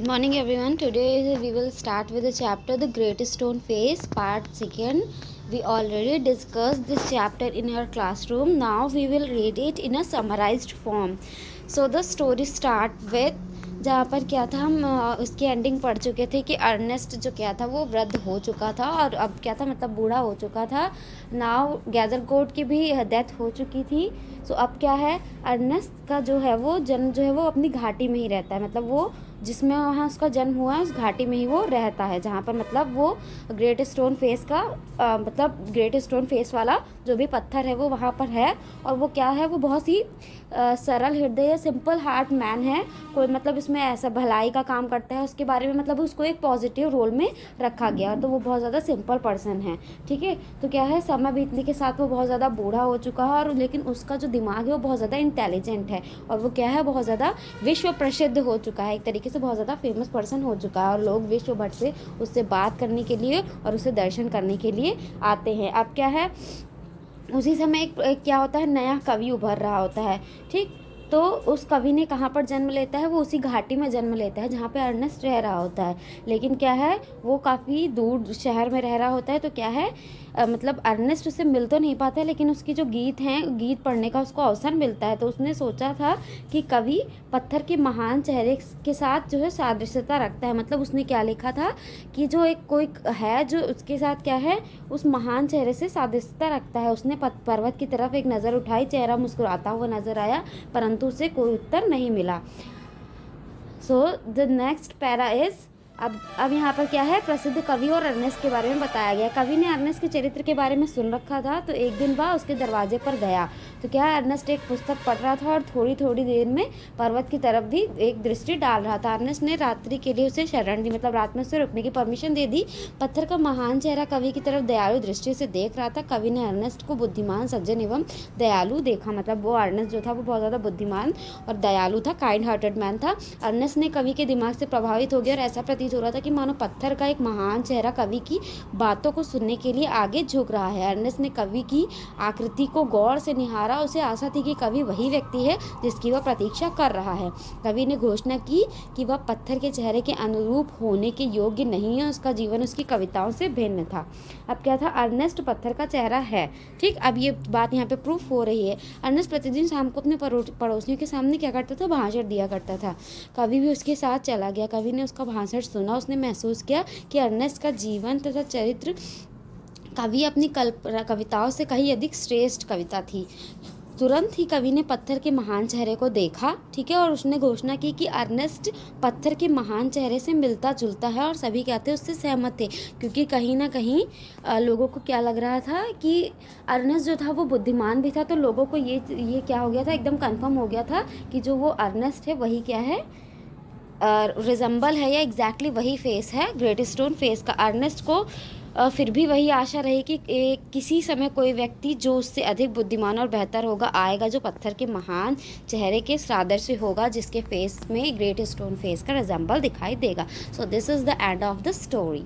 Good morning everyone. Today we will start with the chapter The Great Stone Face part 2. We already discussed this chapter in our classroom. Now we will read it in a summarized form. So the story start with जहाँ पर क्या था हम उसकी ending पढ़ चुके थे कि अर्नेस्ट जो क्या था वो वृद्ध हो चुका था और अब क्या था मतलब बूढ़ा हो चुका था. नाउ गैदरगोट की भी डेथ हो चुकी थी. सो अब क्या है, अर्नेस्ट का जो है वो जन्म जो है वो अपनी घाटी में ही रहता है. मतलब वो जिसमें वहाँ उसका जन्म हुआ है उस घाटी में ही वो रहता है, जहाँ पर मतलब वो ग्रेट स्टोन फेस का मतलब ग्रेट स्टोन फेस वाला जो भी पत्थर है वो वहाँ पर है. और वो क्या है, वो बहुत ही सरल हृदय सिंपल हार्ट मैन है. कोई मतलब इसमें ऐसा भलाई का काम करता है उसके बारे में मतलब उसको एक पॉजिटिव रोल में रखा गया. तो वो बहुत ज़्यादा सिंपल पर्सन है. ठीक है, तो क्या है, समय बीतने के साथ वो बहुत ज़्यादा बूढ़ा हो चुका है और लेकिन उसका जो दिमाग है वो बहुत ज़्यादा इंटेलिजेंट है और वो क्या है बहुत ज़्यादा विश्व प्रसिद्ध हो चुका है. एक तरीके से बहुत ज़्यादा फेमस पर्सन हो चुका है और लोग विश्व भर से उससे बात करने के लिए और उसे दर्शन करने के लिए आते हैं. अब क्या है, उसी समय एक क्या होता है, नया कवि उभर रहा होता है. ठीक, तो उस कवि ने कहाँ पर जन्म लेता है, वो उसी घाटी में जन्म लेता है जहाँ पे अर्नेस्ट रह रहा होता है. लेकिन क्या है, वो काफ़ी दूर शहर में रह रहा होता है. तो क्या है मतलब अर्नेस्ट उससे मिल तो नहीं पाता है लेकिन उसकी जो गीत हैं, गीत पढ़ने का उसको अवसर मिलता है. तो उसने सोचा था कि कवि पत्थर के महान चेहरे के साथ जो है सादृश्यता रखता है. मतलब उसने क्या लिखा था कि जो एक कोई है जो उसके साथ क्या है उस महान चेहरे से सादृश्यता रखता है. उसने पर्वत की तरफ एक नज़र उठाई, चेहरा मुस्कुराता हुआ नजर आया परंतु उसे कोई उत्तर नहीं मिला. So the next para is, अब यहाँ पर क्या है, प्रसिद्ध कवि और अर्नेस्ट के बारे में बताया गया. कवि ने अर्नेस्ट के चरित्र के बारे में सुन रखा था तो एक दिन वह उसके दरवाजे पर गया. तो क्या है, अर्नेस्ट एक पुस्तक पढ़ रहा था और थोड़ी थोड़ी देर में पर्वत की तरफ भी एक दृष्टि डाल रहा था. अर्नेस्ट ने रात्रि के लिए उसे शरण दी, मतलब रात में उसे रुकने की परमिशन दे दी. पत्थर का महान चेहरा कवि की तरफ दयालु दृष्टि से देख रहा था. कवि ने अर्नेस्ट को बुद्धिमान, सज्जन एवं दयालु देखा. मतलब वो अर्नेस्ट जो था वो बहुत ज़्यादा बुद्धिमान और दयालु था, काइंड हार्टेड मैन था. अर्नेस्ट ने कवि के दिमाग से प्रभावित हो गया और ऐसा प्रतीत हो रहा था कि मानो पत्थर का एक महान चेहरा कवि की बातों को सुनने के लिए आगे झुक रहा है. अर्नेस्ट ने कवि की आकृति को गौर से निहारा. उसे आशा थी कि कवि वही व्यक्ति है जिसकी वह प्रतीक्षा कर रहा है. कवि ने घोषणा की कि वह पत्थर के चेहरे के अनुरूप होने के योग्य नहीं है. उसका जीवन उसकी कविताओं से भिन्न था. अब क्या था, अर्नेस्ट पत्थर का चेहरा है. ठीक, अब ये बात यहाँ पे प्रूफ हो रही है. अर्नेस्ट प्रतिदिन शाम को अपने पड़ोसियों के सामने क्या करता था, भाषण दिया करता था. कवि भी उसके साथ चला गया. कवि ने उसका भाषण सुना. उसने महसूस किया कि अर्नेस्ट का जीवन तथा चरित्र कवि अपनी कविताओं से कहीं अधिक श्रेष्ठ कविता थी. तुरंत ही कवि ने पत्थर के महान चेहरे को देखा. ठीक है, और उसने घोषणा की कि अर्नेस्ट पत्थर के महान चेहरे से मिलता जुलता है. और सभी कहते उससे सहमत थे क्योंकि कहीं ना कहीं लोगों को क्या लग रहा था कि अर्नेस्ट जो था वो बुद्धिमान भी था. तो लोगों को ये क्या हो गया था, एकदम कंफर्म हो गया था कि जो वो अर्नेस्ट है वही क्या है, रिजेंबल है या एग्जैक्टली वही फेस है ग्रेट स्टोन फेस का. अर्नेस्ट को फिर भी वही आशा रही कि किसी समय कोई व्यक्ति जो उससे अधिक बुद्धिमान और बेहतर होगा आएगा, जो पत्थर के महान चेहरे के सादृश्य होगा, जिसके फेस में ग्रेट स्टोन फेस का रिजेंबल दिखाई देगा. So this is the end of the story.